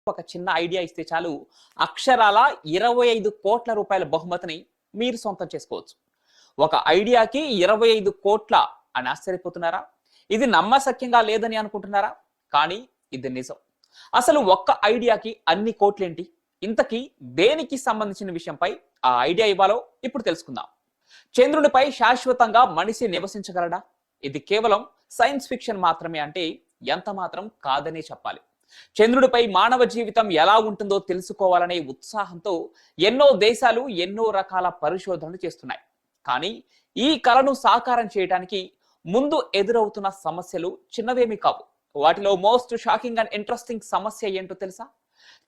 ఒక చిన్న ఐడియా ఇస్తే చాలు అక్షరాల 25 కోట్ల రూపాయల బహుమతిని మీరు సొంతం చేసుకోవచ్చు. ఒక ఐడియాకి 25 కోట్ల అని ఆశ్చర్యపోతున్నారా? ఇది నమ్మశక్యంగా లేదని అనుకుంటున్నారా? కానీ ఇది నిజం. అసలు ఒక్క ఐడియాకి అన్ని కోట్లేంటి? ఇంతకీ దేనికి సంబంధించిన విషయంపై ఆ ఐడియా ఇవ్వాలో ఇప్పుడు తెలుసుకుందాం. చంద్రునిపై శాశ్వతంగా మనిషి నివసించగలడా? ఇది కేవలం సైన్స్ ఫిక్షన్ మాత్రమే అంటే ఎంత మాత్రం కాదనే చెప్పాలి. చంద్రుడిపై మానవ జీవితం ఎలా ఉంటుందో తెలుసుకోవాలనే ఉత్సాహంతో ఎన్నో దేశాలు ఎన్నో రకాల పరిశోధనలు చేస్తున్నాయి. కానీ ఈ కలను సాకారం చేయడానికి ముందు ఎదురవుతున్న సమస్యలు చిన్నవేమీ కావు. వాటిలో మోస్ట్ షాకింగ్ అండ్ ఇంట్రెస్టింగ్ సమస్య ఏంటో తెలుసా?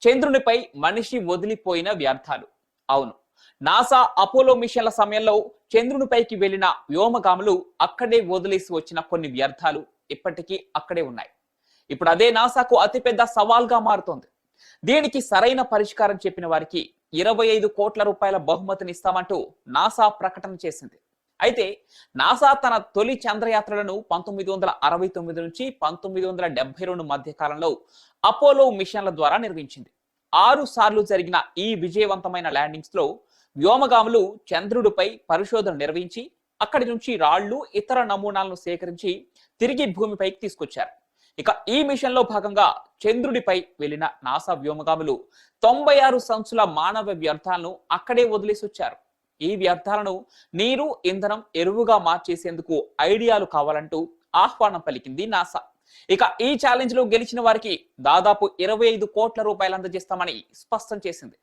చంద్రునిపై మనిషి వదిలిపోయిన వ్యర్థాలు. అవును, నాసా అపోలో మిషన్ల సమయంలో చంద్రునిపైకి వెళ్లిన వ్యోమగాములు అక్కడే వదిలేసి వచ్చిన కొన్ని వ్యర్థాలు ఇప్పటికీ అక్కడే ఉన్నాయి. ఇప్పుడు అదే నాసాకు అతిపెద్ద సవాల్గా మారుతోంది. దీనికి సరైన పరిష్కారం చెప్పిన వారికి 25 కోట్ల రూపాయల బహుమతిని ఇస్తామంటూ నాసా ప్రకటన చేసింది. అయితే నాసా తన తొలి చంద్రయాత్రలను 1969 నుంచి 1972 మధ్య కాలంలో అపోలో మిషన్ల ద్వారా నిర్వహించింది. 6 సార్లు జరిగిన ఈ విజయవంతమైన ల్యాండింగ్స్ లో వ్యోమగాములు చంద్రుడిపై పరిశోధన నిర్వహించి అక్కడి నుంచి రాళ్లు ఇతర నమూనాలను సేకరించి తిరిగి భూమిపైకి తీసుకొచ్చారు. ఇక ఈ మిషన్ లో భాగంగా చంద్రుడిపై వెళ్లిన నాసా వ్యోమగాములు 96 సంచుల మానవ వ్యర్థాలను అక్కడే వదిలేసి వచ్చారు. ఈ వ్యర్థాలను నీరు, ఇంధనం, ఎరువుగా మార్చేసేందుకు ఐడియాలు కావాలంటూ ఆహ్వానం పలికింది నాసా. ఇక ఈ ఛాలెంజ్ లో గెలిచిన వారికి దాదాపు 25 కోట్ల రూపాయలు అందజేస్తామని స్పష్టం చేసింది.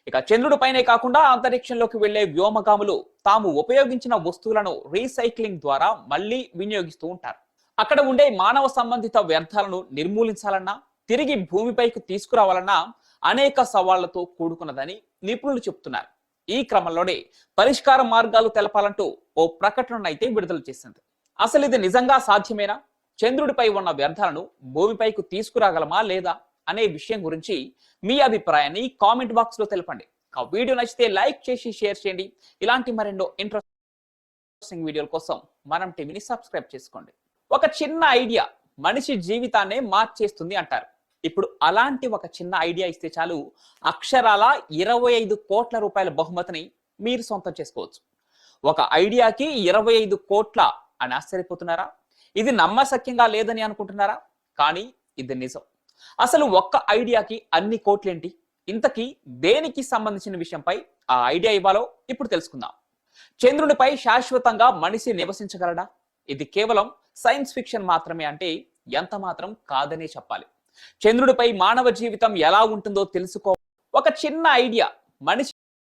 ఇక చంద్రుడిపైనే కాకుండా అంతరిక్షంలోకి వెళ్లే వ్యోమగాములు తాము ఉపయోగించిన వస్తువులను రీసైక్లింగ్ ద్వారా మళ్లీ వినియోగిస్తూ ఉంటారు. అక్కడ ఉండే మానవ సంబంధిత వ్యర్థాలను నిర్మూలించాలన్నా, తిరిగి భూమిపైకి తీసుకురావాలన్నా అనేక సవాళ్లతో కూడుకున్నదని నిపుణులు చెబుతున్నారు. ఈ క్రమంలోనే పరిష్కార మార్గాలు తెలపాలంటూ ఓ ప్రకటనను అయితే విడుదల చేసింది. అసలు ఇది నిజంగా సాధ్యమేనా? చంద్రుడిపై ఉన్న వ్యర్థాలను భూమిపైకి తీసుకురాగలమా లేదా అనే విషయం గురించి మీ అభిప్రాయాన్ని కామెంట్ బాక్స్ లో తెలపండి. వీడియో నచ్చితే లైక్ చేసి షేర్ చేయండి. ఇలాంటి మరెన్నో ఇంట్రెస్టింగ్ వీడియోల కోసం మనం టీవీని సబ్స్క్రైబ్ చేసుకోండి. ఒక చిన్న ఐడియా మనిషి జీవితాన్నే మార్చేస్తుంది అంటారు. ఇప్పుడు అలాంటి ఒక చిన్న ఐడియా ఇస్తే చాలు అక్షరాల 25 కోట్ల రూపాయల బహుమతిని మీరు సొంతం చేసుకోవచ్చు. ఒక ఐడియాకి 25 కోట్ల అని ఆశ్చర్యపోతున్నారా? ఇది నమ్మశక్యంగా లేదని అనుకుంటున్నారా? కానీ ఇది నిజం. అసలు ఒక్క ఐడియాకి అన్ని కోట్లేంటి? ఇంతకీ దేనికి సంబంధించిన విషయంపై ఆ ఐడియా ఇవ్వాలో ఇప్పుడు తెలుసుకుందాం. చంద్రునిపై శాశ్వతంగా మనిషి నివసించగలడా? ఇది కేవలం సైన్స్ ఫిక్షన్ మాత్రమే అంటే ఎంత మాత్రం కాదనే చెప్పాలి. చంద్రుడిపై మానవ జీవితం ఎలా ఉంటుందో తెలుసుకో ఒక చిన్న ఐడియా మనిషి